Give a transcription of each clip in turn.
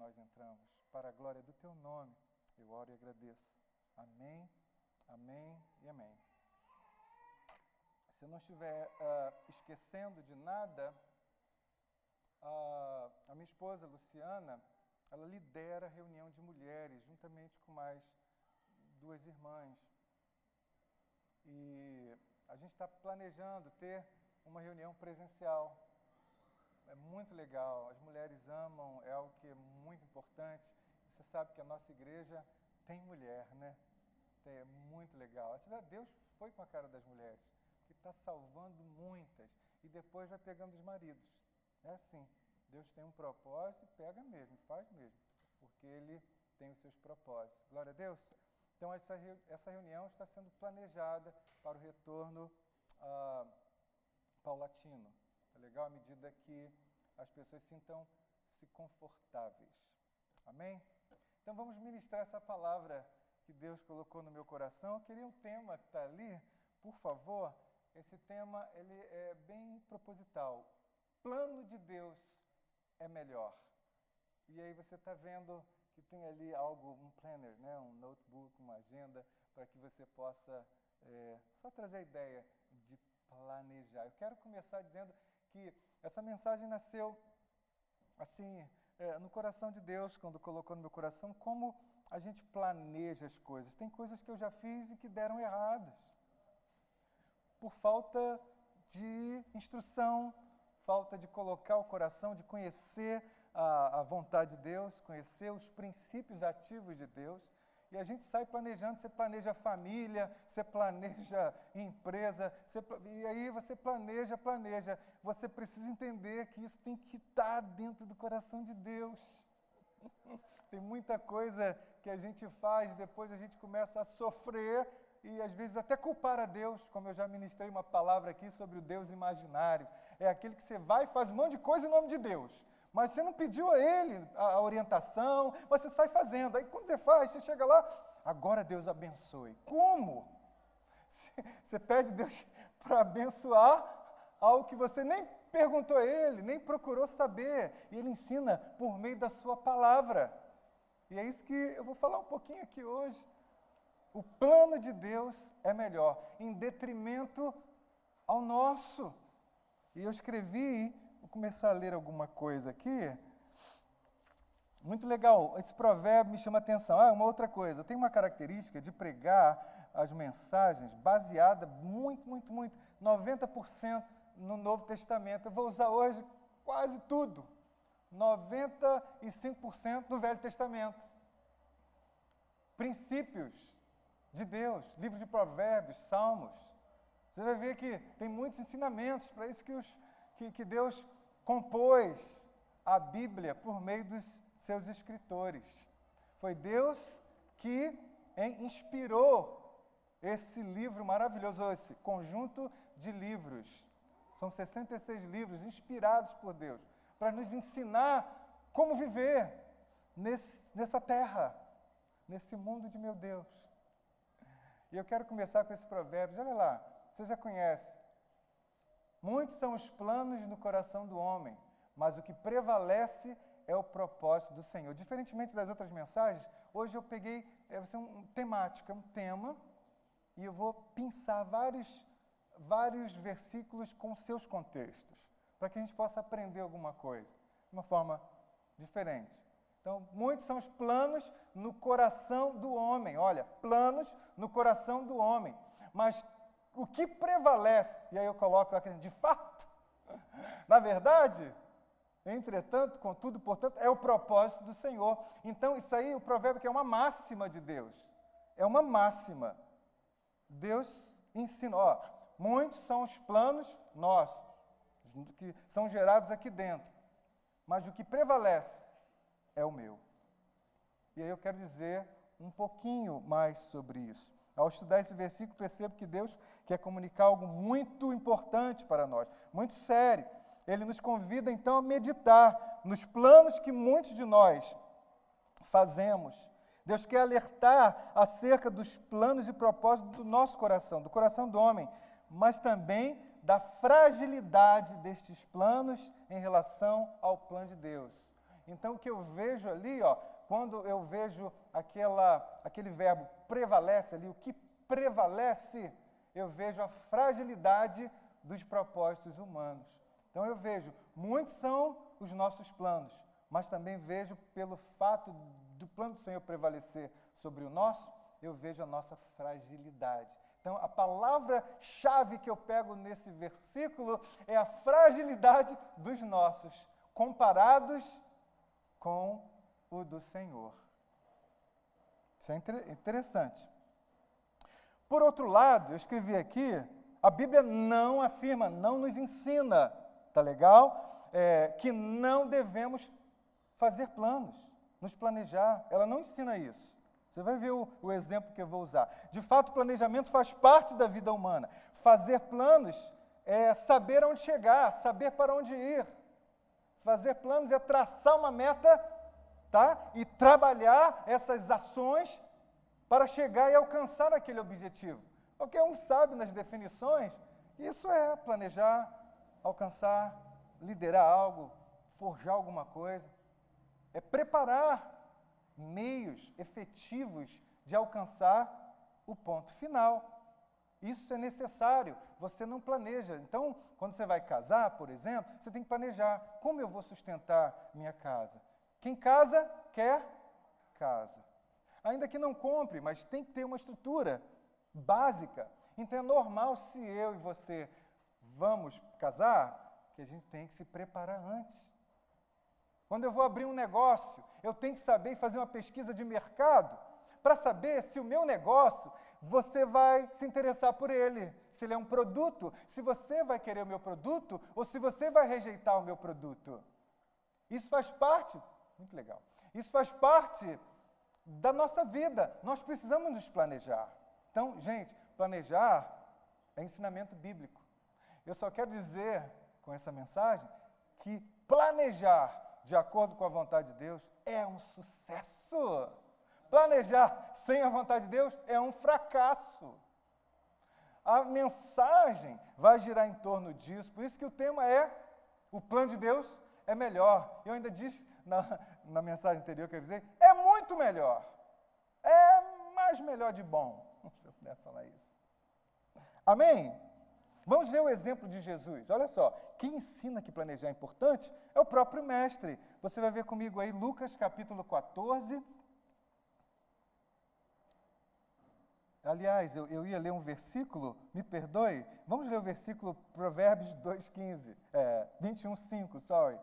nós entramos. Para a glória do Teu nome, eu oro e agradeço. Amém, amém e amém. Se eu não estiver esquecendo de nada, a minha esposa, Luciana, ela lidera a reunião de mulheres, juntamente com mais 2 irmãs. E a gente está planejando ter uma reunião presencial. É muito legal, as mulheres amam, é algo que é muito importante. Você sabe que a nossa igreja tem mulher, né? É muito legal. Deus foi com a cara das mulheres, que está salvando muitas, e depois vai pegando os maridos. É assim, Deus tem um propósito, pega mesmo, faz mesmo, porque Ele tem os seus propósitos. Glória a Deus. Então, essa reunião está sendo planejada para o retorno paulatino. Tá legal? À medida que as pessoas sintam-se confortáveis. Amém? Então, vamos ministrar essa palavra que Deus colocou no meu coração. Eu queria um tema que está ali, por favor. Esse tema, ele é bem proposital. Plano de Deus é melhor. E aí você está vendo que tem ali algo, um planner, né? Um notebook, uma agenda, para que você possa só trazer a ideia de planejar. Eu quero começar dizendo que essa mensagem nasceu assim, no coração de Deus, quando colocou no meu coração, como a gente planeja as coisas. Tem coisas que eu já fiz e que deram erradas, por falta de instrução, falta de colocar o coração, de conhecer a vontade de Deus, conhecer os princípios ativos de Deus. E a gente sai planejando, você planeja família, você planeja empresa, e aí você planeja. Você precisa entender que isso tem que estar dentro do coração de Deus. Tem muita coisa que a gente faz, depois a gente começa a sofrer e às vezes até culpar a Deus, como eu já ministrei uma palavra aqui sobre o Deus imaginário. É aquele que você vai e faz um monte de coisa em nome de Deus. Mas você não pediu a Ele a orientação, mas você sai fazendo. Aí quando você faz, você chega lá, agora Deus abençoe. Como? Você pede Deus para abençoar algo que você nem perguntou a Ele, nem procurou saber. E Ele ensina por meio da sua palavra. E é isso que eu vou falar um pouquinho aqui hoje. O plano de Deus é melhor, em detrimento ao nosso. E eu escrevi... Vou começar a ler alguma coisa aqui. Muito legal, esse provérbio me chama a atenção. Uma outra coisa, eu tenho uma característica de pregar as mensagens baseada muito, 90% no Novo Testamento. Eu vou usar hoje quase tudo, 95% do Velho Testamento. Princípios de Deus, livro de provérbios, salmos. Você vai ver que tem muitos ensinamentos, para isso que Deus compôs a Bíblia por meio dos seus escritores. Foi Deus que inspirou esse livro maravilhoso, esse conjunto de livros. São 66 livros inspirados por Deus, para nos ensinar como viver nessa terra, nesse mundo de meu Deus. E eu quero começar com esse provérbio. Olha lá, você já conhece. Muitos são os planos no coração do homem, mas o que prevalece é o propósito do Senhor. Diferentemente das outras mensagens, hoje eu peguei uma temática, um tema, e eu vou pensar vários versículos com seus contextos, para que a gente possa aprender alguma coisa, de uma forma diferente. Então, muitos são os planos no coração do homem. Olha, planos no coração do homem, mas o que prevalece, e aí eu coloco aqui, de fato, na verdade, entretanto, contudo, portanto, é o propósito do Senhor. Então, isso aí, o provérbio que é uma máxima de Deus, é uma máxima. Deus ensina, muitos são os planos nossos, que são gerados aqui dentro, mas o que prevalece é o meu. E aí eu quero dizer um pouquinho mais sobre isso. Ao estudar esse versículo, percebo que Deus quer comunicar algo muito importante para nós, muito sério. Ele nos convida, então, a meditar nos planos que muitos de nós fazemos. Deus quer alertar acerca dos planos e propósitos do nosso coração, do coração do homem, mas também da fragilidade destes planos em relação ao plano de Deus. Então, o que eu vejo ali, quando eu vejo aquele verbo prevalece ali, o que prevalece, eu vejo a fragilidade dos propósitos humanos. Então, eu vejo, muitos são os nossos planos, mas também vejo, pelo fato do plano do Senhor prevalecer sobre o nosso, eu vejo a nossa fragilidade. Então, a palavra-chave que eu pego nesse versículo é a fragilidade dos nossos, comparados com o do Senhor. Isso é interessante. Por outro lado, eu escrevi aqui, a Bíblia não afirma, não nos ensina, tá legal? Que não devemos fazer planos, nos planejar. Ela não ensina isso. Você vai ver o exemplo que eu vou usar. De fato, o planejamento faz parte da vida humana. Fazer planos é saber onde chegar, saber para onde ir. Fazer planos é traçar uma meta, tá? E trabalhar essas ações para chegar e alcançar aquele objetivo. Qualquer um sabe nas definições, isso é planejar, alcançar, liderar algo, forjar alguma coisa. É preparar meios efetivos de alcançar o ponto final. Isso é necessário, você não planeja. Então, quando você vai casar, por exemplo, você tem que planejar. Como eu vou sustentar minha casa? Quem casa, quer casa. Ainda que não compre, mas tem que ter uma estrutura básica. Então, é normal, se eu e você vamos casar, que a gente tem que se preparar antes. Quando eu vou abrir um negócio, eu tenho que saber fazer uma pesquisa de mercado para saber se o meu negócio, você vai se interessar por ele, se ele é um produto, se você vai querer o meu produto ou se você vai rejeitar o meu produto. Isso faz parte, muito legal, isso faz parte da nossa vida, nós precisamos nos planejar. Então, gente, planejar é ensinamento bíblico. Eu só quero dizer com essa mensagem que planejar de acordo com a vontade de Deus é um sucesso. Planejar sem a vontade de Deus é um fracasso. A mensagem vai girar em torno disso, por isso que o tema é o plano de Deus é melhor. Eu ainda disse na mensagem anterior que eu avisei, é muito melhor. É mais melhor de bom, se eu puder falar isso. Amém? Vamos ver o exemplo de Jesus. Olha só, quem ensina que planejar é importante é o próprio mestre. Você vai ver comigo aí Lucas capítulo 14. Aliás, eu ia ler um versículo, me perdoe. Vamos ler o versículo Provérbios 21:5, sorry.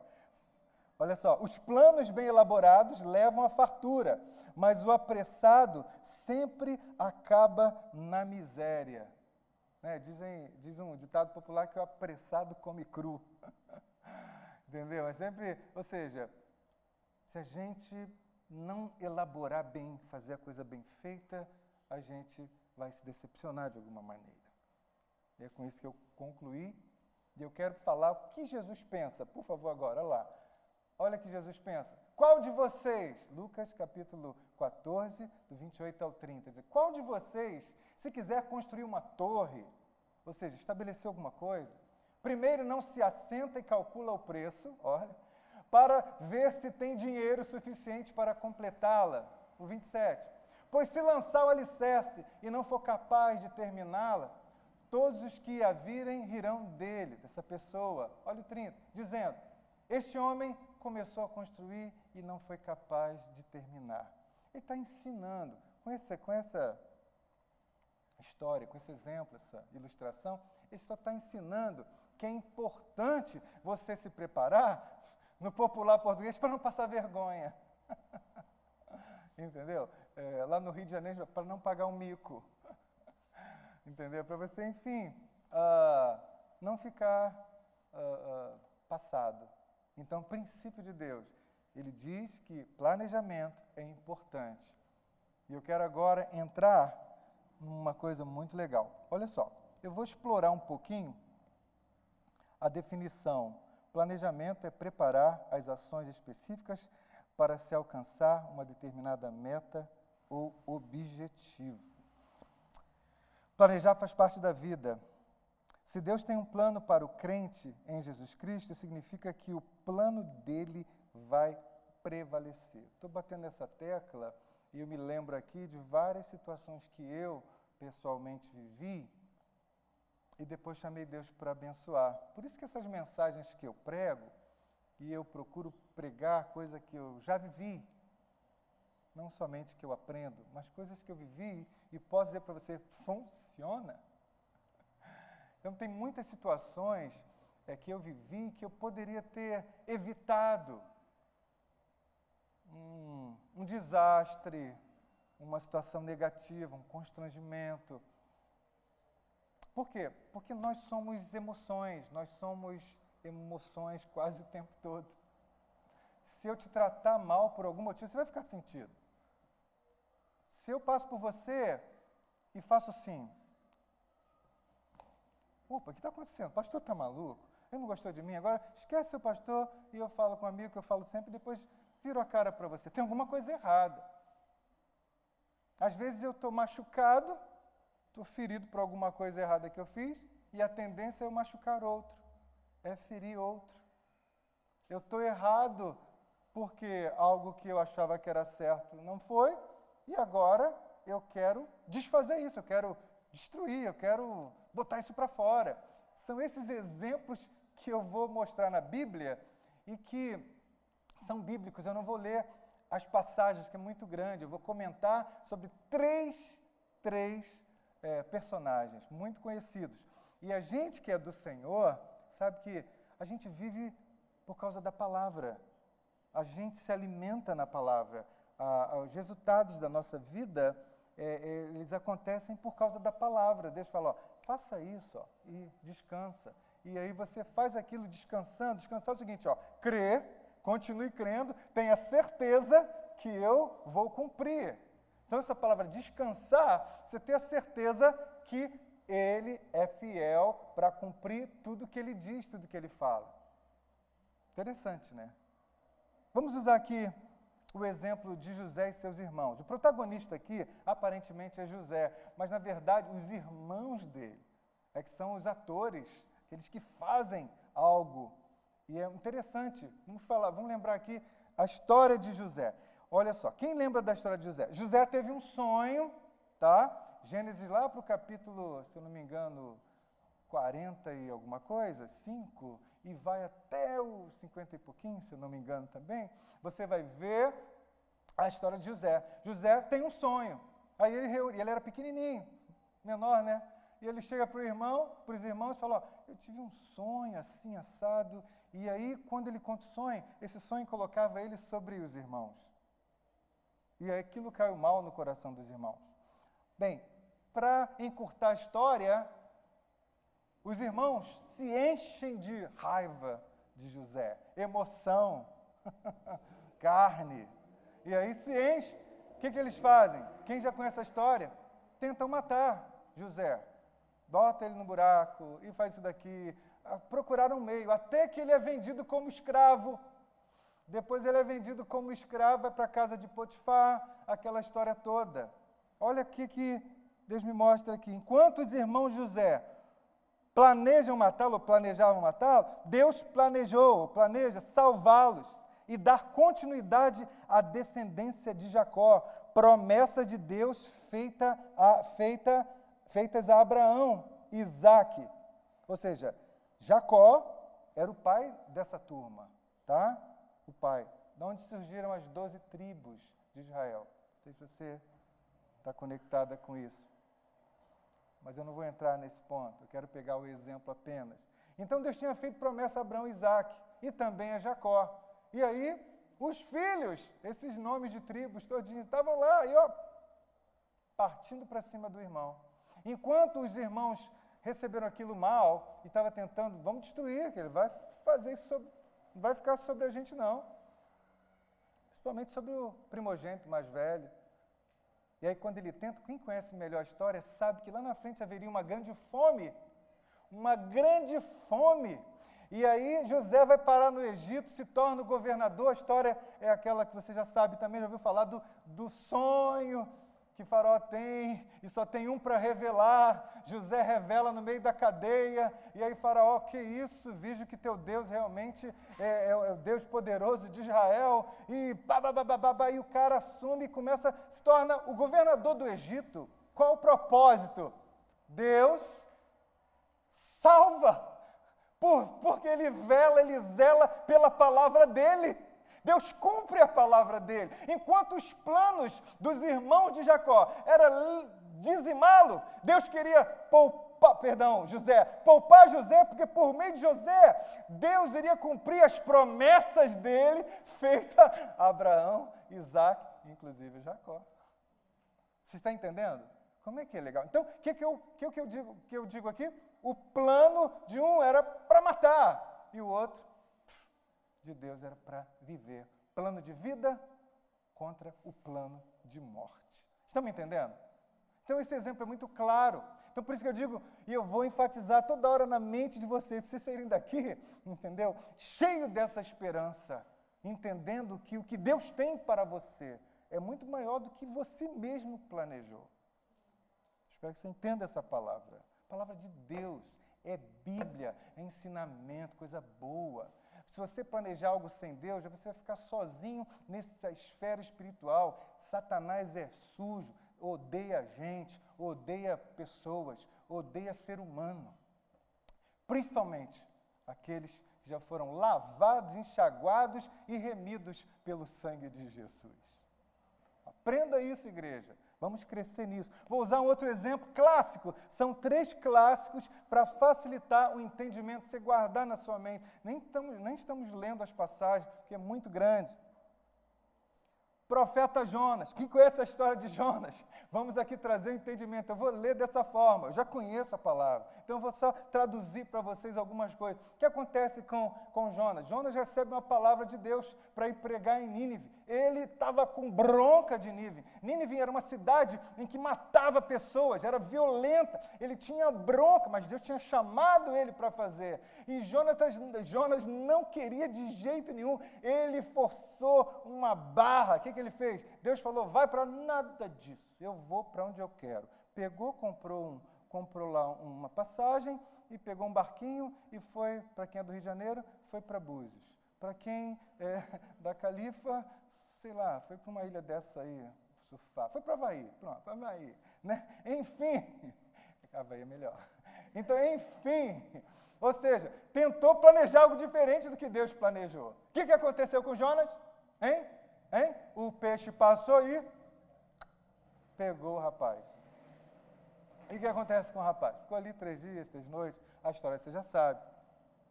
Olha só, os planos bem elaborados levam à fartura, mas o apressado sempre acaba na miséria. Diz um ditado popular que o apressado come cru. Entendeu? É sempre, ou seja, se a gente não elaborar bem, fazer a coisa bem feita, a gente vai se decepcionar de alguma maneira. E é com isso que eu concluí. E eu quero falar o que Jesus pensa. Por favor, agora, olha lá. Olha o que Jesus pensa. Qual de vocês, Lucas capítulo 14, do 28 ao 30, diz, qual de vocês, se quiser construir uma torre, ou seja, estabelecer alguma coisa, primeiro não se assenta e calcula o preço, olha, para ver se tem dinheiro suficiente para completá-la. O 27. Pois se lançar o alicerce e não for capaz de terminá-la, todos os que a virem rirão dele, dessa pessoa. Olha o 30, dizendo, este homem começou a construir e não foi capaz de terminar. Ele está ensinando, com essa história, com esse exemplo, essa ilustração, ele só está ensinando que é importante você se preparar, no popular português, para não passar vergonha. Entendeu? Lá no Rio de Janeiro, para não pagar um mico. Entendeu? Para você, enfim, não ficar passado. Então, princípio de Deus, ele diz que planejamento é importante. E eu quero agora entrar numa coisa muito legal. Olha só, eu vou explorar um pouquinho a definição. Planejamento é preparar as ações específicas para se alcançar uma determinada meta ou objetivo. Planejar faz parte da vida. Se Deus tem um plano para o crente em Jesus Cristo, significa que o plano dele vai prevalecer. Estou batendo essa tecla e eu me lembro aqui de várias situações que eu pessoalmente vivi e depois chamei Deus para abençoar. Por isso que essas mensagens que eu prego, e eu procuro pregar coisa que eu já vivi, não somente que eu aprendo, mas coisas que eu vivi e posso dizer para você, funciona. Então tem muitas situações que eu vivi que eu poderia ter evitado. Um desastre, uma situação negativa, um constrangimento. Por quê? Porque nós somos emoções quase o tempo todo. Se eu te tratar mal por algum motivo, você vai ficar sentido. Se eu passo por você e faço assim, opa, o que está acontecendo? O pastor está maluco? Ele não gostou de mim? Agora esquece o pastor e eu falo com um amigo que eu falo sempre, depois viro a cara para você. Tem alguma coisa errada. Às vezes eu estou machucado, estou ferido por alguma coisa errada que eu fiz, e a tendência é eu machucar outro, é ferir outro. Eu estou errado porque algo que eu achava que era certo não foi, e agora eu quero desfazer isso, eu quero destruir, eu quero botar isso para fora. São esses exemplos que eu vou mostrar na Bíblia e que são bíblicos. Eu não vou ler as passagens, que é muito grande, eu vou comentar sobre três personagens muito conhecidos. E a gente que é do Senhor, sabe que a gente vive por causa da palavra. A gente se alimenta na palavra. Os resultados da nossa vida, eles acontecem por causa da palavra. Deus fala, ó, faça isso, ó, e descansa. E aí você faz aquilo descansando. Descansar é o seguinte, ó, crê, continue crendo, tenha certeza que eu vou cumprir. Então essa palavra descansar, você ter a certeza que Ele é fiel para cumprir tudo que Ele diz, tudo que Ele fala. Interessante, né? Vamos usar aqui o exemplo de José e seus irmãos. O protagonista aqui, aparentemente, é José, mas, na verdade, os irmãos dele é que são os atores, aqueles que fazem algo. E é interessante, vamos lembrar aqui a história de José. Olha só, quem lembra da história de José? José teve um sonho, tá? Gênesis lá para o capítulo, se eu não me engano, 40 e alguma coisa, 5, e vai até o 50 e pouquinho, se eu não me engano também, você vai ver a história de José. José tem um sonho. Aí ele era pequenininho, menor, né? E ele chega para os irmãos e fala, ó, eu tive um sonho assim, assado. E aí, quando ele conta o sonho, esse sonho colocava ele sobre os irmãos. E aquilo caiu mal no coração dos irmãos. Bem, para encurtar a história, os irmãos se enchem de raiva de José, emoção, carne. E aí se enchem. O que eles fazem? Quem já conhece a história? Tentam matar José. Bota ele no buraco e faz isso daqui. Procuraram um meio, até que ele é vendido como escravo. Depois ele é vendido como escravo, vai para a casa de Potifar, aquela história toda. Olha aqui que Deus me mostra aqui. Enquanto os irmãos José planejavam matá-lo, Deus planeja salvá-los e dar continuidade à descendência de Jacó, promessa de Deus feitas a Abraão, Isaque. Ou seja, Jacó era o pai dessa turma, tá? O pai. De onde surgiram as 12 tribos de Israel. Não sei se você está conectada com isso. Mas eu não vou entrar nesse ponto, eu quero pegar o exemplo apenas. Então Deus tinha feito promessa a Abraão e Isaque, e também a Jacó. E aí, os filhos, esses nomes de tribos todinhos, estavam lá, e ó, partindo para cima do irmão. Enquanto os irmãos receberam aquilo mal, e estavam tentando, vamos destruir, que ele vai fazer isso, não vai ficar sobre a gente não. Principalmente sobre o primogênito mais velho. E aí, quando ele tenta, quem conhece melhor a história sabe que lá na frente haveria uma grande fome. Uma grande fome. E aí, José vai parar no Egito, se torna o governador. A história é aquela que você já sabe também, já ouviu falar do sonho que Faraó tem, e só tem um para revelar. José revela no meio da cadeia, e aí Faraó, que isso? Vejo que teu Deus realmente é o Deus poderoso de Israel, e e o cara assume e começa, se torna o governador do Egito. Qual o propósito? Deus salva, porque ele zela pela palavra dele. Deus cumpre a palavra dele. Enquanto os planos dos irmãos de Jacó era dizimá-lo, Deus queria poupar José, porque por meio de José, Deus iria cumprir as promessas dele, feitas a Abraão, Isaac e inclusive Jacó. Você está entendendo? Como é que é legal? Então, o que eu digo aqui? O plano de um era para matar, e o outro de Deus era para viver. Plano de vida contra o plano de morte. Estão me entendendo? Então esse exemplo é muito claro. Então por isso que eu digo, e eu vou enfatizar toda hora na mente de vocês, para vocês saírem daqui, entendeu? Cheio dessa esperança, entendendo que o que Deus tem para você é muito maior do que você mesmo planejou. Espero que você entenda essa palavra. Palavra de Deus, é Bíblia, é ensinamento, coisa boa. Se você planejar algo sem Deus, você vai ficar sozinho nessa esfera espiritual. Satanás é sujo, odeia gente, odeia pessoas, odeia ser humano. Principalmente aqueles que já foram lavados, enxaguados e remidos pelo sangue de Jesus. Aprenda isso, igreja. Vamos crescer nisso. Vou usar um outro exemplo clássico. São 3 clássicos para facilitar o entendimento, você guardar na sua mente. Nem estamos lendo as passagens, porque é muito grande. Profeta Jonas. Quem conhece a história de Jonas? Vamos aqui trazer o entendimento. Eu vou ler dessa forma. Eu já conheço a palavra. Então eu vou só traduzir para vocês algumas coisas. O que acontece com Jonas? Jonas recebe uma palavra de Deus para ir pregar em Nínive. Ele estava com bronca de Nínive. Nínive era uma cidade em que matava pessoas, era violenta. Ele tinha bronca, mas Deus tinha chamado ele para fazer. E Jonas não queria de jeito nenhum. Ele forçou uma barra. O que ele fez? Deus falou, vai para nada disso. Eu vou para onde eu quero. Pegou, comprou lá uma passagem e pegou um barquinho e foi, para quem é do Rio de Janeiro, foi para Búzios. Para quem é da Califa, sei lá, foi para uma ilha dessa aí, surfar. Foi para Havaí, pronto, para Havaí. Né? Enfim, Havaí é melhor. Então, enfim, ou seja, tentou planejar algo diferente do que Deus planejou. O que aconteceu com Jonas? Hein? O peixe passou e pegou o rapaz. E o que acontece com o rapaz? Ficou ali 3 dias, 3 noites, a história você já sabe.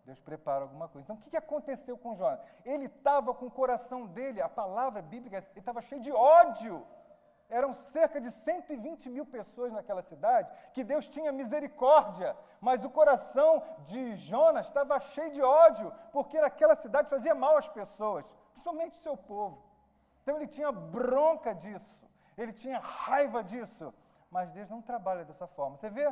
Deus prepara alguma coisa. Então, o que aconteceu com Jonas? Ele estava com o coração dele, a palavra bíblica, ele estava cheio de ódio. Eram cerca de 120 mil pessoas naquela cidade, que Deus tinha misericórdia, mas o coração de Jonas estava cheio de ódio, porque naquela cidade fazia mal às pessoas, principalmente o seu povo. Então ele tinha bronca disso, ele tinha raiva disso, mas Deus não trabalha dessa forma. Você vê?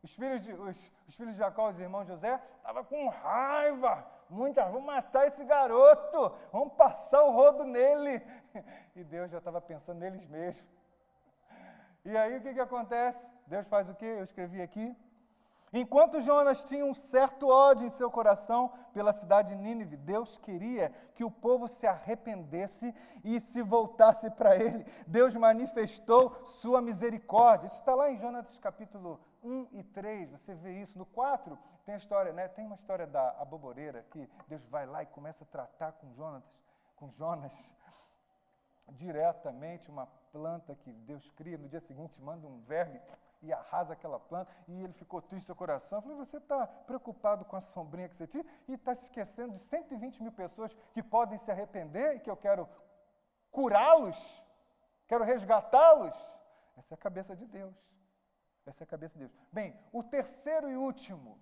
Os filhos de Jacó, os irmãos de José, estavam com raiva. Vamos matar esse garoto, vamos passar o rodo nele. E Deus já estava pensando neles mesmos. E aí o que acontece? Deus faz o quê? Eu escrevi aqui. Enquanto Jonas tinha um certo ódio em seu coração pela cidade de Nínive, Deus queria que o povo se arrependesse e se voltasse para ele. Deus manifestou sua misericórdia. Isso está lá em Jonas capítulo 1 e 3, você vê isso. No 4 tem a história, né? Tem uma história da aboboreira, que Deus vai lá e começa a tratar com Jonas diretamente, uma planta que Deus cria, no dia seguinte manda um verme e arrasa aquela planta, e ele ficou triste no seu coração. Eu falei, você está preocupado com a sombrinha que você tinha e está se esquecendo de 120 mil pessoas que podem se arrepender e que eu quero curá-los, quero resgatá-los. Essa é a cabeça de Deus. Essa é a cabeça de Deus. Bem, o terceiro e último,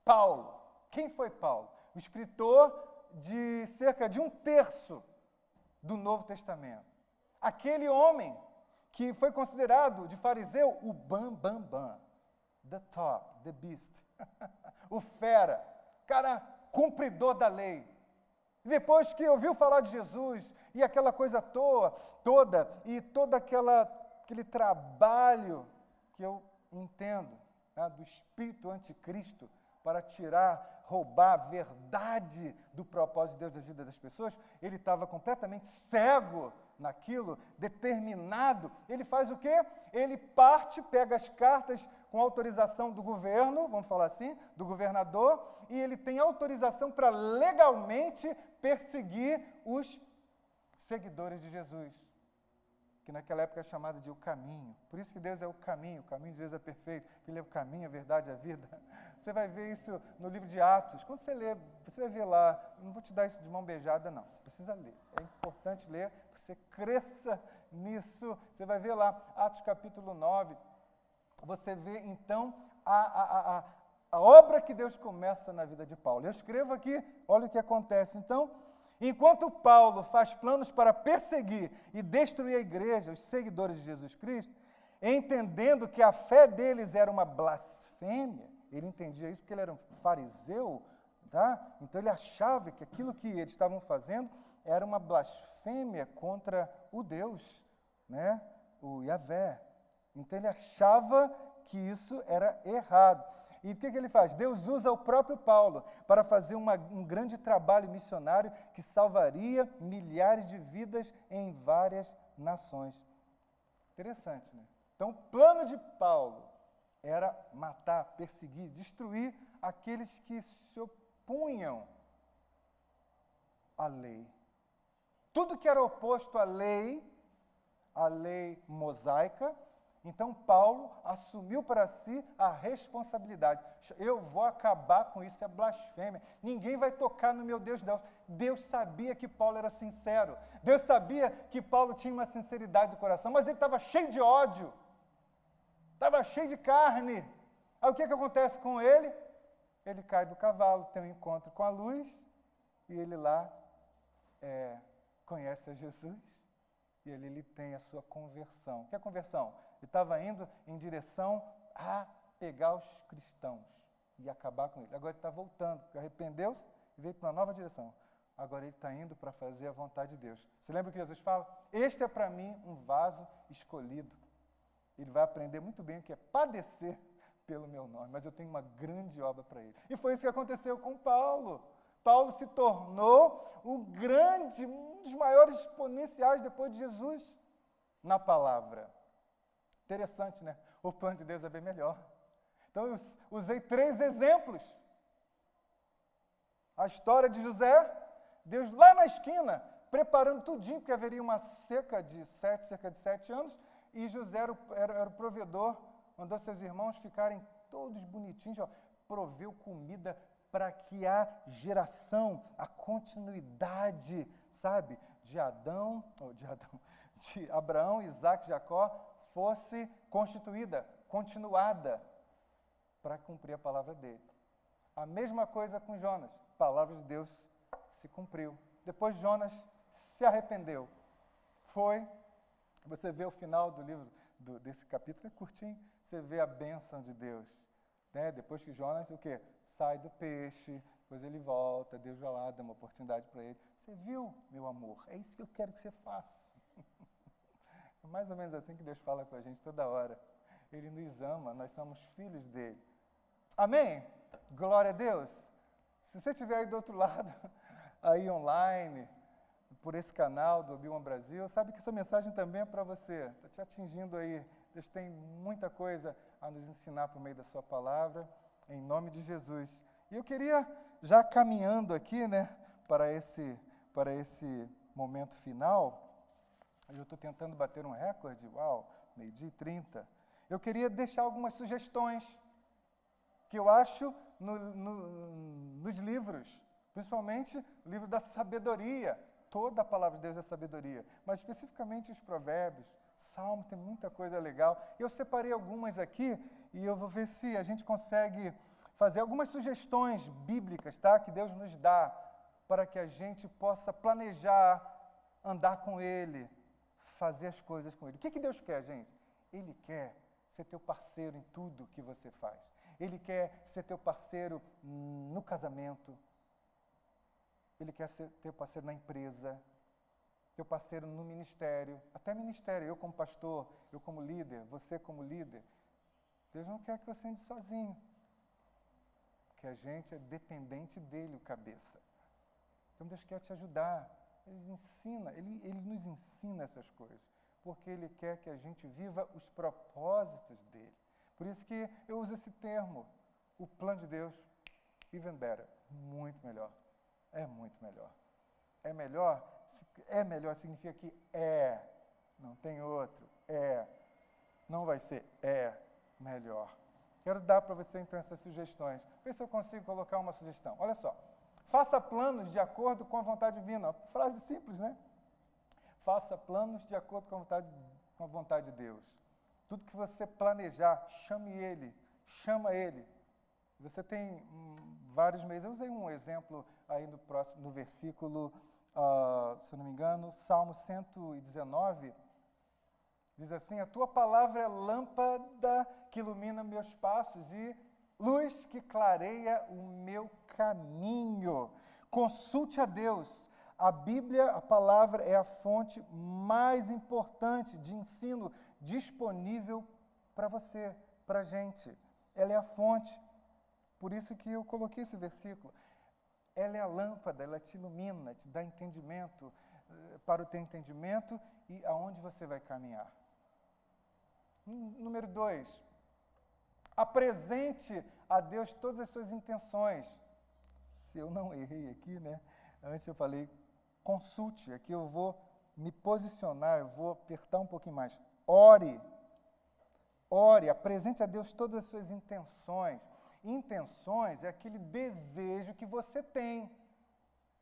Paulo. Quem foi Paulo? O escritor de cerca de 1/3 do Novo Testamento. Aquele homem que foi considerado de fariseu o bam, the top, the beast, o fera, cara cumpridor da lei. Depois que ouviu falar de Jesus e aquela coisa toda, e toda aquela aquele trabalho que eu entendo, né, do espírito anticristo para tirar, roubar a verdade do propósito de Deus da vida das pessoas, ele estava completamente cego naquilo, determinado. Ele faz o quê? Ele parte, pega as cartas com autorização do governo, vamos falar assim, do governador, e ele tem autorização para legalmente perseguir os seguidores de Jesus, que naquela época é chamado de o caminho. Por isso que Deus é o caminho de Deus é perfeito, Ele é o caminho, a verdade, a vida. Você vai ver isso no livro de Atos. Quando você lê, você vai ver lá, eu não vou te dar isso de mão beijada, não. Você precisa ler. É importante ler, para que você cresça nisso. Você vai ver lá, Atos capítulo 9. Você vê, então, a obra que Deus começa na vida de Paulo. Eu escrevo aqui, olha o que acontece. Então, enquanto Paulo faz planos para perseguir e destruir a igreja, os seguidores de Jesus Cristo, entendendo que a fé deles era uma blasfêmia, ele entendia isso porque ele era um fariseu, tá? Então ele achava que aquilo que eles estavam fazendo era uma blasfêmia contra o Deus, né? O Yahvé. Então ele achava que isso era errado. E o que ele faz? Deus usa o próprio Paulo para fazer um grande trabalho missionário que salvaria milhares de vidas em várias nações. Interessante, né? Então, o plano de Paulo era matar, perseguir, destruir aqueles que se opunham à lei. Tudo que era oposto à lei mosaica. Então, Paulo assumiu para si a responsabilidade. Eu vou acabar com isso, é blasfêmia. Ninguém vai tocar no meu Deus. Deus sabia que Paulo era sincero. Deus sabia que Paulo tinha uma sinceridade do coração, mas ele estava cheio de ódio. Estava cheio de carne. Aí o que acontece com ele? Ele cai do cavalo, tem um encontro com a luz, e ele lá conhece a Jesus, e ele tem a sua conversão. O que é conversão? Ele estava indo em direção a pegar os cristãos e acabar com eles. Agora ele está voltando, porque arrependeu-se e veio para uma nova direção. Agora ele está indo para fazer a vontade de Deus. Você lembra o que Jesus fala? Este é para mim um vaso escolhido. Ele vai aprender muito bem o que é padecer pelo meu nome, mas eu tenho uma grande obra para ele. E foi isso que aconteceu com Paulo. Paulo se tornou um dos maiores exponenciais depois de Jesus na palavra. Interessante, né? O plano de Deus é bem melhor. Então eu usei 3 exemplos. A história de José, Deus lá na esquina, preparando tudinho, porque haveria uma cerca de 7 anos, e José era o provedor, mandou seus irmãos ficarem todos bonitinhos, ó, proveu comida para que a geração, a continuidade, sabe, de Abraão, Isaac, Jacó, fosse constituída, continuada, para cumprir a palavra dele. A mesma coisa com Jonas, a palavra de Deus se cumpriu. Depois Jonas se arrependeu. Você vê o final do livro, desse capítulo, é curtinho, você vê a bênção de Deus. Né? Depois que Jonas, o quê? Sai do peixe, depois ele volta, Deus vai lá, dá uma oportunidade para ele. Você viu, meu amor? É isso que eu quero que você faça. É mais ou menos assim que Deus fala com a gente toda hora. Ele nos ama, nós somos filhos dele. Amém? Glória a Deus. Se você estiver aí do outro lado, aí online, por esse canal do Obi-Wan Brasil, sabe que essa mensagem também é para você. Está te atingindo aí. Deus tem muita coisa a nos ensinar por meio da sua palavra, em nome de Jesus. E eu queria, já caminhando aqui, né, para esse momento final, eu estou tentando bater um recorde, 12:30. Eu queria deixar algumas sugestões que eu acho nos livros, principalmente o livro da sabedoria. Toda a palavra de Deus é sabedoria, mas especificamente os provérbios, Salmo, tem muita coisa legal. Eu separei algumas aqui e eu vou ver se a gente consegue fazer algumas sugestões bíblicas, tá? Que Deus nos dá para que a gente possa planejar, andar com Ele, fazer as coisas com Ele. O que Deus quer, gente? Ele quer ser teu parceiro em tudo que você faz. Ele quer ser teu parceiro no casamento. Ele quer ser teu parceiro na empresa. teu parceiro no ministério, até ministério, eu como pastor, eu como líder, você como líder. Deus não quer que você ande sozinho, porque a gente é dependente dele, o cabeça. Então Deus quer te ajudar, Ele nos ensina essas coisas, porque Ele quer que a gente viva os propósitos dele. Por isso que eu uso esse termo, o plano de Deus, even better, muito melhor, é muito melhor. É melhor significa que não tem outro, não vai ser, melhor. Quero dar para você então essas sugestões. Vê se eu consigo colocar uma sugestão. Olha só, faça planos de acordo com a vontade divina. Frase simples, né? Faça planos de acordo com a vontade de Deus. Tudo que você planejar, chama Ele. Você tem vários meios. Eu usei um exemplo aí no versículo, se eu não me engano, Salmo 119, diz assim: a tua palavra é lâmpada que ilumina meus passos e luz que clareia o meu caminho. Consulte a Deus. A Bíblia, a palavra, é a fonte mais importante de ensino disponível para você, para a gente. Ela é a fonte. Por isso que eu coloquei esse versículo. Ela é a lâmpada, ela te ilumina, te dá entendimento para o teu entendimento e aonde você vai caminhar. Número 2, apresente a Deus todas as suas intenções. Se eu não errei aqui, né? Antes eu falei, consulte, aqui eu vou me posicionar, eu vou apertar um pouquinho mais. Ore, apresente a Deus todas as suas intenções. Intenções é aquele desejo que você tem.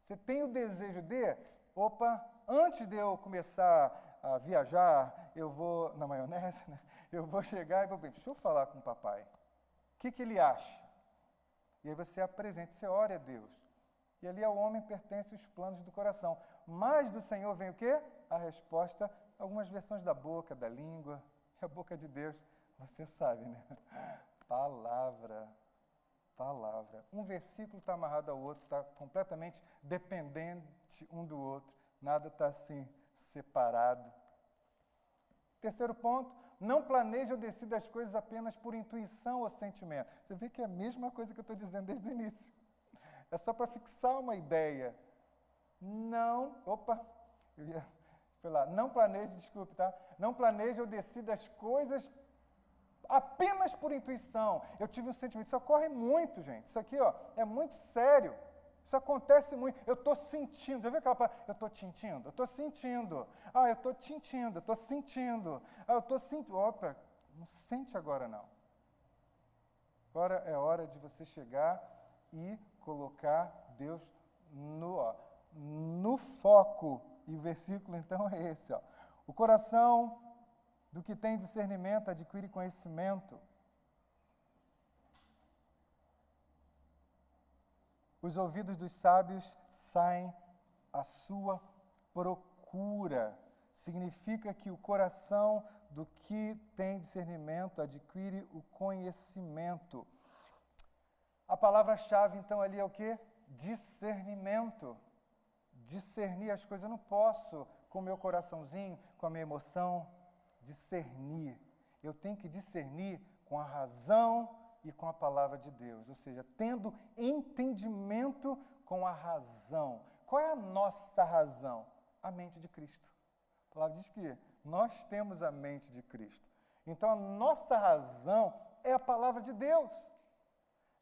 Você tem o desejo de, antes de eu começar a viajar, eu vou na maionese, né? Eu vou chegar e vou bem, deixa eu falar com o papai. O que ele acha? E aí você apresenta, você ora a Deus. E ali ao homem pertencem os planos do coração. Mas do Senhor vem o quê? A resposta, algumas versões da boca, da língua, a boca de Deus, você sabe, né? Palavra. Um versículo está amarrado ao outro, está completamente dependente um do outro. Nada está assim, separado. Terceiro ponto, não planeje ou decida as coisas apenas por intuição ou sentimento. Você vê que é a mesma coisa que eu estou dizendo desde o início. É só para fixar uma ideia. Não planeje ou decida as coisas apenas por intuição. Eu tive um sentimento, isso ocorre muito, gente. Isso aqui, é muito sério. Isso acontece muito. Eu estou sentindo. Já viu aquela palavra? Eu estou sentindo. Eu estou sentindo. Eu estou sentindo. Eu estou sentindo. Eu estou sentindo. Não sente agora não. Agora é hora de você chegar e colocar Deus no foco. E o versículo então é esse. O coração do que tem discernimento adquire conhecimento. Os ouvidos dos sábios saem à sua procura. Significa que o coração do que tem discernimento adquire o conhecimento. A palavra-chave, então, ali é o quê? Discernimento. Discernir as coisas. Eu não posso, com o meu coraçãozinho, com a minha emoção, discernir. Eu tenho que discernir com a razão e com a palavra de Deus, ou seja, tendo entendimento com a razão. Qual é a nossa razão? A mente de Cristo. A palavra diz que nós temos a mente de Cristo. Então, a nossa razão é a palavra de Deus.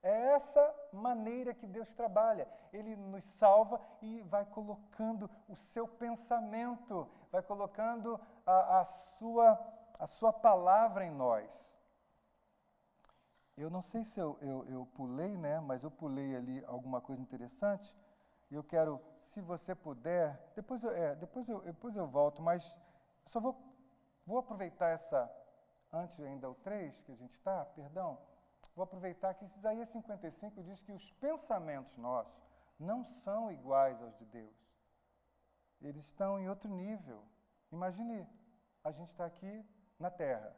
É essa maneira que Deus trabalha. Ele nos salva e vai colocando o seu pensamento, vai colocando a sua palavra em nós. Eu não sei se eu pulei, né? Mas eu pulei ali alguma coisa interessante. E eu quero, se você puder, depois eu volto, mas só vou aproveitar antes ainda o 3 que a gente está, vou aproveitar que Isaías 55 diz que os pensamentos nossos não são iguais aos de Deus. Eles estão em outro nível. Imagine, a gente está aqui na Terra.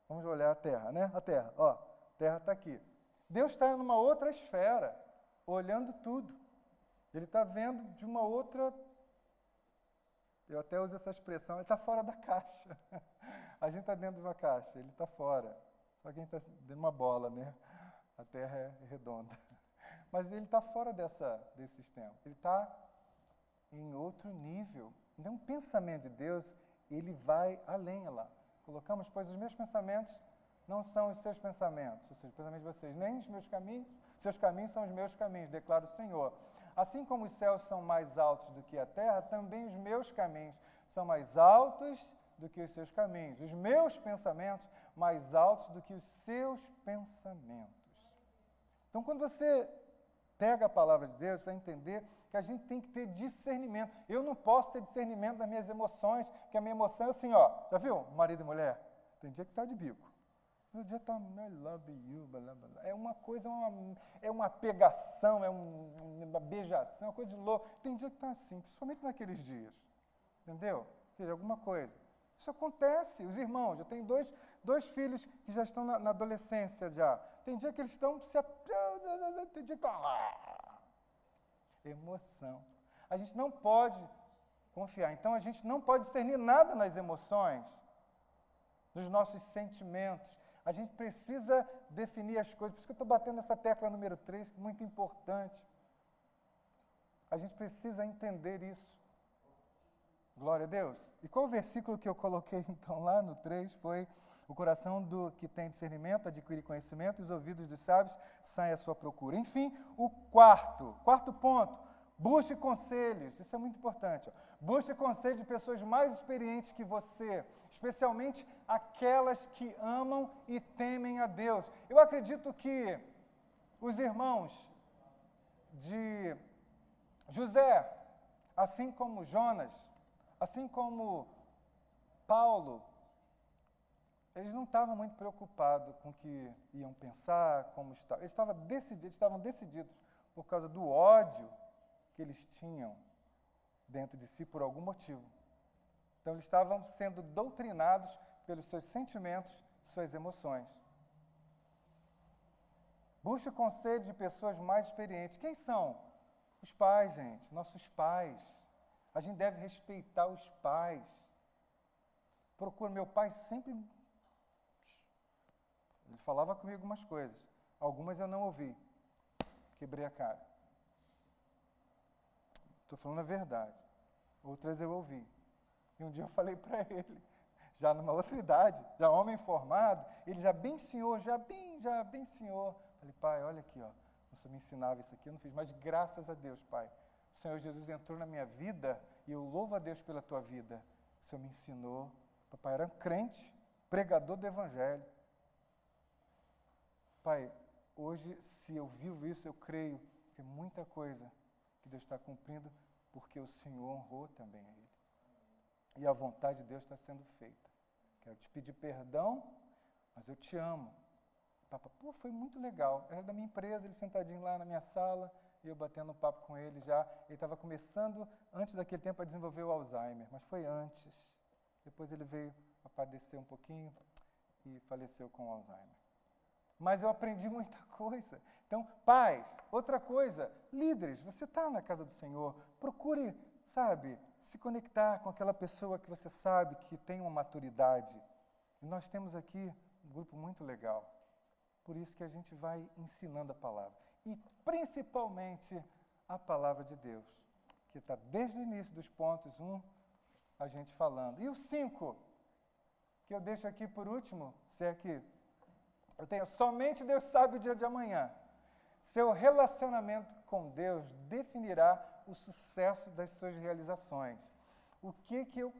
Vamos olhar a Terra, né? A Terra, a Terra está aqui. Deus está numa outra esfera, olhando tudo. Ele está vendo de uma outra Eu até uso essa expressão, ele está fora da caixa. A gente está dentro de uma caixa, ele está fora. Só que a gente está dentro de uma bola, né? A Terra é redonda. Mas ele está fora desse sistema. Ele está em outro nível. Então, o pensamento de Deus, ele vai além lá. Colocamos, pois os meus pensamentos não são os seus pensamentos, ou seja, os pensamentos de vocês, nem os meus caminhos, seus caminhos são os meus caminhos, declara o Senhor. Assim como os céus são mais altos do que a terra, também os meus caminhos são mais altos do que os seus caminhos. Os meus pensamentos mais altos do que os seus pensamentos. Então, quando você pega a palavra de Deus, vai entender que a gente tem que ter discernimento. Eu não posso ter discernimento das minhas emoções, que a minha emoção é assim, ó, já viu? Marido e mulher, tem dia que está de bico. No dia está, I love you, blá, blá, blá. É uma coisa, é uma pegação, é uma beijação, uma coisa de louco. Tem dia que está assim, principalmente naqueles dias. Entendeu? Tem alguma coisa. Isso acontece. Os irmãos, eu tenho dois filhos que já estão na adolescência já. Tem dia que eles estão se... Tem dia que emoção. A gente não pode confiar. Então, a gente não pode discernir nada nas emoções, nos nossos sentimentos. A gente precisa definir as coisas. Por isso que eu estou batendo nessa tecla número 3, muito importante. A gente precisa entender isso. Glória a Deus. E qual o versículo que eu coloquei, então, lá no 3 foi: o coração do que tem discernimento adquire conhecimento, e os ouvidos dos sábios saem à sua procura. Enfim, o quarto ponto, busque conselhos. Isso é muito importante. Ó. Busque conselhos de pessoas mais experientes que você, especialmente aquelas que amam e temem a Deus. Eu acredito que os irmãos de José, assim como Jonas, assim como Paulo, eles não estavam muito preocupados com o que iam pensar, como estavam. Eles estavam decididos por causa do ódio que eles tinham dentro de si por algum motivo. Então, eles estavam sendo doutrinados pelos seus sentimentos, suas emoções. Busque o conselho de pessoas mais experientes. Quem são? Os pais, gente, nossos pais. A gente deve respeitar os pais. Procura, meu pai sempre... Ele falava comigo algumas coisas. Algumas eu não ouvi. Quebrei a cara. Estou falando a verdade. Outras eu ouvi. E um dia eu falei para ele, já numa outra idade, já homem formado, ele já bem senhor, já bem senhor. Falei, pai, olha aqui, ó, o senhor me ensinava isso aqui, eu não fiz, mas graças a Deus, pai, o Senhor Jesus entrou na minha vida e eu louvo a Deus pela tua vida. O Senhor me ensinou. Papai era um crente, pregador do Evangelho. Pai, hoje, se eu vivo isso, eu creio que muita coisa que Deus está cumprindo, porque o Senhor honrou também a Ele. E a vontade de Deus está sendo feita. Quero te pedir perdão, mas eu te amo. Papai, foi muito legal. Era da minha empresa, ele sentadinho lá na minha sala, e eu batendo um papo com ele já. Ele estava começando, antes daquele tempo, a desenvolver o Alzheimer, mas foi antes. Depois ele veio a padecer um pouquinho e faleceu com o Alzheimer. Mas eu aprendi muita coisa. Então, pais, outra coisa, líderes, você está na casa do Senhor, procure, sabe, se conectar com aquela pessoa que você sabe que tem uma maturidade. E nós temos aqui um grupo muito legal. Por isso que a gente vai ensinando a palavra. E principalmente a palavra de Deus, que está desde o início dos pontos 1, a gente falando. E o 5, que eu deixo aqui por último, se é que eu tenho, somente Deus sabe o dia de amanhã. Seu relacionamento com Deus definirá o sucesso das suas realizações. O que eu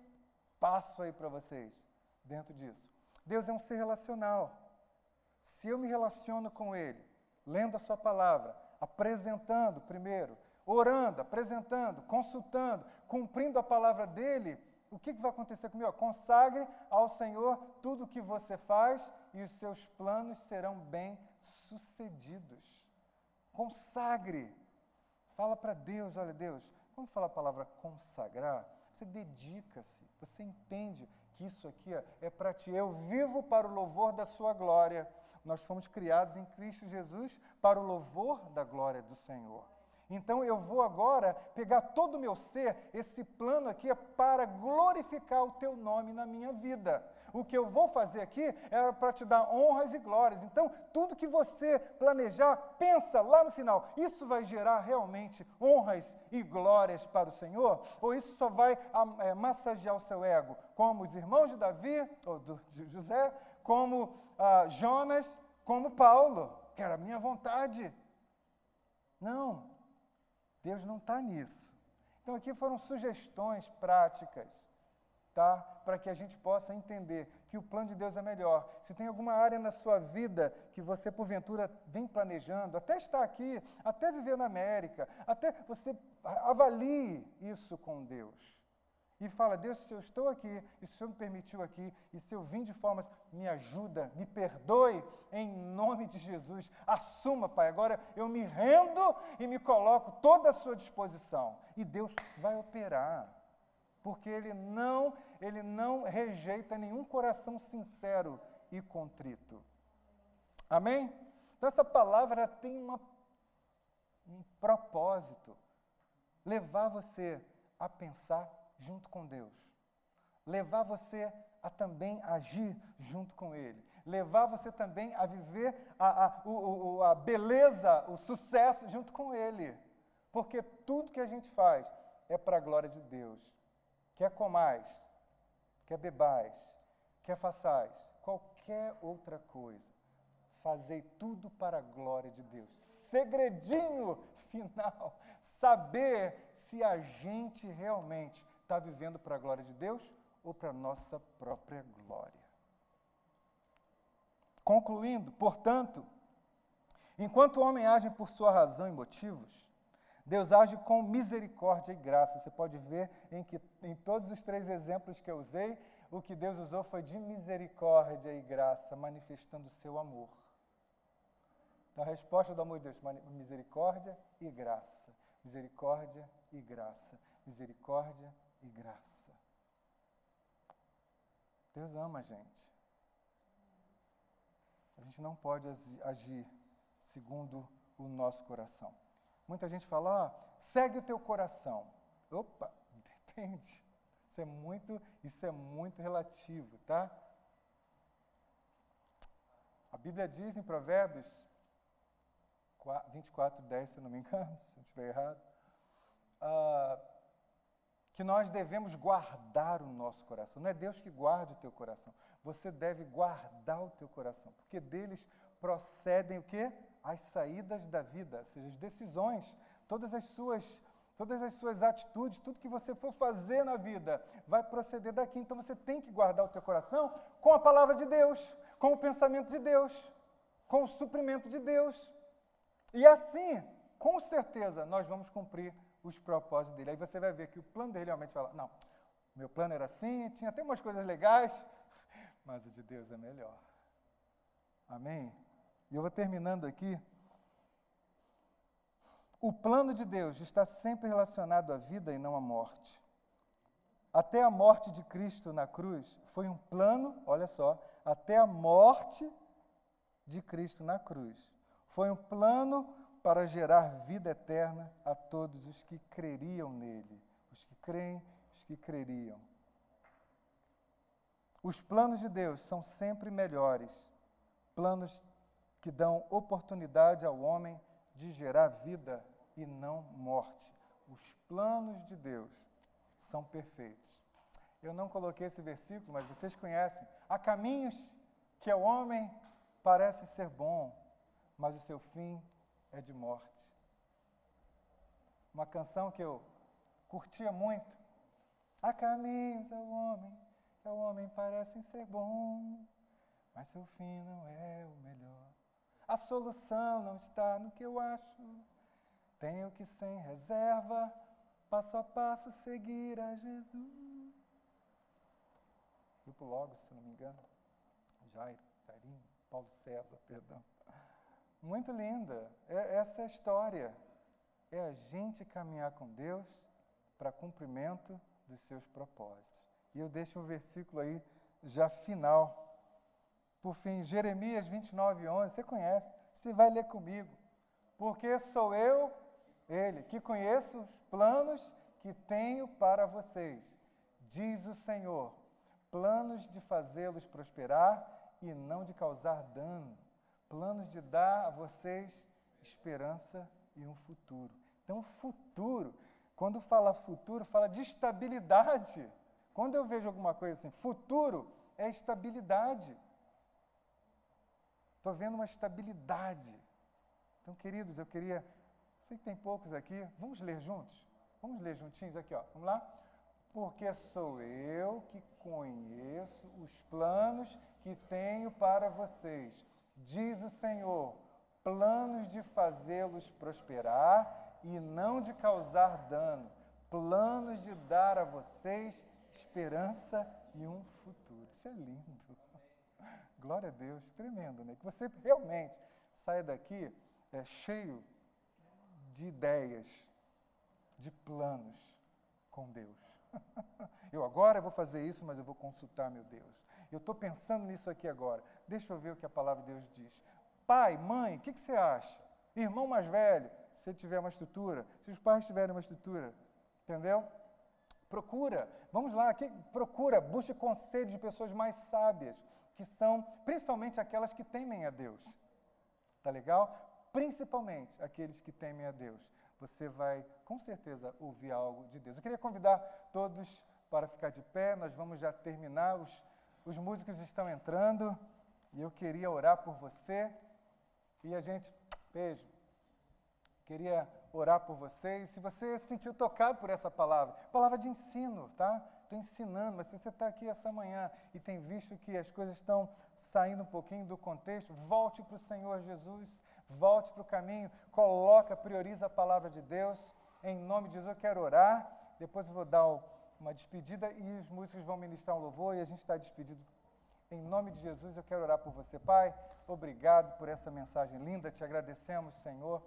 passo aí para vocês dentro disso? Deus é um ser relacional. Se eu me relaciono com Ele, lendo a sua palavra, apresentando primeiro, orando, apresentando, consultando, cumprindo a palavra dEle, o que vai acontecer comigo? Consagre ao Senhor tudo o que você faz e os seus planos serão bem-sucedidos. Consagre. Fala para Deus, olha Deus, quando fala a palavra consagrar, você dedica-se, você entende que isso aqui é para ti. Eu vivo para o louvor da sua glória. Nós fomos criados em Cristo Jesus para o louvor da glória do Senhor. Então eu vou agora pegar todo o meu ser, esse plano aqui é para glorificar o teu nome na minha vida. O que eu vou fazer aqui é para te dar honras e glórias. Então, tudo que você planejar, pensa lá no final, isso vai gerar realmente honras e glórias para o Senhor? Ou isso só vai massagear o seu ego? Como os irmãos de Davi, ou de José, como Jonas, como Paulo, que era a minha vontade. Não. Deus não está nisso. Então, aqui foram sugestões práticas, tá? Para que a gente possa entender que o plano de Deus é melhor. Se tem alguma área na sua vida que você, porventura, vem planejando, até estar aqui, até viver na América, até você avalie isso com Deus. E fala, Deus, se eu estou aqui, e se o Senhor me permitiu aqui, e se eu vim de formas, me ajuda, me perdoe, em nome de Jesus. Assuma, Pai, agora eu me rendo e me coloco toda à sua disposição. E Deus vai operar, porque Ele não rejeita nenhum coração sincero e contrito. Amém? Então essa palavra tem um propósito, levar você a pensar junto com Deus, levar você a também agir junto com Ele, levar você também a viver a beleza, o sucesso junto com Ele, porque tudo que a gente faz é para a glória de Deus. Quer comais, quer bebais, quer façais, qualquer outra coisa, fazei tudo para a glória de Deus. Segredinho final, saber se a gente realmente está vivendo para a glória de Deus ou para a nossa própria glória. Concluindo, portanto, enquanto o homem age por sua razão e motivos, Deus age com misericórdia e graça. Você pode ver em todos os 3 exemplos que eu usei, o que Deus usou foi de misericórdia e graça, manifestando o seu amor. Então, a resposta do amor de Deus, misericórdia e graça. Misericórdia e graça. Misericórdia e graça. Deus ama a gente. A gente não pode agir segundo o nosso coração. Muita gente fala, segue o teu coração. Opa, depende. Isso é muito relativo, tá? A Bíblia diz em Provérbios 24:10, se eu não me engano, se eu estiver errado, que nós devemos guardar o nosso coração. Não é Deus que guarda o teu coração. Você deve guardar o teu coração, porque deles procedem o quê? As saídas da vida, ou seja, as decisões, todas as suas atitudes, tudo que você for fazer na vida, vai proceder daqui. Então você tem que guardar o teu coração com a palavra de Deus, com o pensamento de Deus, com o suprimento de Deus. E assim, com certeza, nós vamos cumprir os propósitos dele. Aí você vai ver que o plano dele realmente fala, não, meu plano era assim, tinha até umas coisas legais, mas o de Deus é melhor. Amém? E eu vou terminando aqui. O plano de Deus está sempre relacionado à vida e não à morte. Até a morte de Cristo na cruz foi um plano, olha só, até a morte de Cristo na cruz foi um plano para gerar vida eterna a todos os que creriam nele. Os que creem, os que creriam. Os planos de Deus são sempre melhores. Planos que dão oportunidade ao homem de gerar vida e não morte. Os planos de Deus são perfeitos. Eu não coloquei esse versículo, mas vocês conhecem. Há caminhos que ao homem parecem ser bom, mas o seu fim é de morte. Uma canção que eu curtia muito. Há caminhos ao homem parecem ser bom, mas seu fim não é o melhor. A solução não está no que eu acho. Tenho que, sem reserva, passo a passo, seguir a Jesus. Grupo Logos, se não me engano. Jairinho, Paulo César, perdão. Muito linda. Essa é a história. É a gente caminhar com Deus para cumprimento dos seus propósitos. E eu deixo um versículo aí, já final. Por fim, Jeremias 29:11, você conhece, você vai ler comigo. Porque sou eu Ele, que conheço os planos que tenho para vocês, diz o Senhor, planos de fazê-los prosperar e não de causar dano, planos de dar a vocês esperança e um futuro. Então, futuro, quando fala futuro, fala de estabilidade. Quando eu vejo alguma coisa assim, futuro é estabilidade. Estou vendo uma estabilidade. Então, queridos, eu queria... Sei que tem poucos aqui. Vamos ler juntos? Vamos ler juntinhos aqui, ó. Vamos lá? Porque sou eu que conheço os planos que tenho para vocês, diz o Senhor, planos de fazê-los prosperar e não de causar dano, planos de dar a vocês esperança e um futuro. Isso é lindo. Glória a Deus, tremendo, né? Que você realmente saia daqui cheio de ideias, de planos com Deus. Eu agora vou fazer isso, mas eu vou consultar meu Deus. Eu estou pensando nisso aqui agora. Deixa eu ver o que a palavra de Deus diz. Pai, mãe, o que você acha? Irmão mais velho, se tiver uma estrutura, se os pais tiverem uma estrutura, entendeu? Procura, vamos lá, procura, busque conselhos de pessoas mais sábias, que são principalmente aquelas que temem a Deus. Tá legal? Principalmente aqueles que temem a Deus. Você vai, com certeza, ouvir algo de Deus. Eu queria convidar todos para ficar de pé, nós vamos já terminar, os músicos estão entrando, e eu queria orar por você, e a gente, beijo, queria orar por você, e se você se sentiu tocado por essa palavra de ensino, tá? Estou ensinando, mas se você está aqui essa manhã e tem visto que as coisas estão saindo um pouquinho do contexto, volte para o Senhor Jesus, volte para o caminho, prioriza a palavra de Deus, em nome de Jesus eu quero orar, depois eu vou dar uma despedida e os músicos vão ministrar um louvor e a gente está despedido. Em nome de Jesus eu quero orar por você, Pai, obrigado por essa mensagem linda, te agradecemos, Senhor,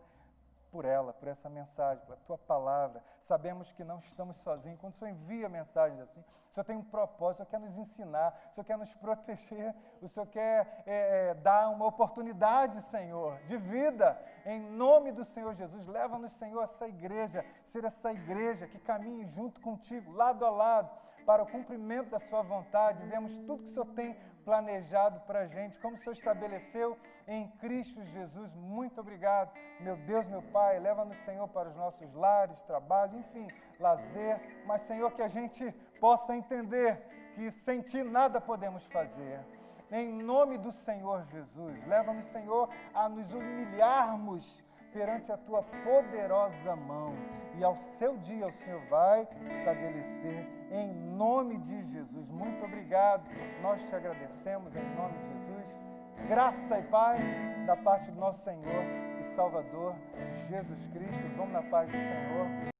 por ela, por essa mensagem, pela tua palavra. Sabemos que não estamos sozinhos. Quando o Senhor envia mensagens assim, o Senhor tem um propósito, o Senhor quer nos ensinar, o Senhor quer nos proteger, o Senhor quer dar uma oportunidade, Senhor, de vida. Em nome do Senhor Jesus, leva-nos, Senhor, essa igreja, ser essa igreja que caminhe junto contigo, lado a lado, para o cumprimento da sua vontade. Vemos tudo que o Senhor tem planejado para a gente, como o Senhor estabeleceu em Cristo Jesus. Muito obrigado, meu Deus, meu Pai, leva-nos, Senhor, para os nossos lares, trabalho, enfim, lazer, mas, Senhor, que a gente possa entender que sem Ti nada podemos fazer. Em nome do Senhor Jesus, leva-nos, Senhor, a nos humilharmos perante a Tua poderosa mão, e ao seu dia o Senhor vai estabelecer em nome de Jesus. Muito obrigado, nós te agradecemos em nome de Jesus. Graça e paz da parte do nosso Senhor e Salvador Jesus Cristo. Vamos na paz do Senhor.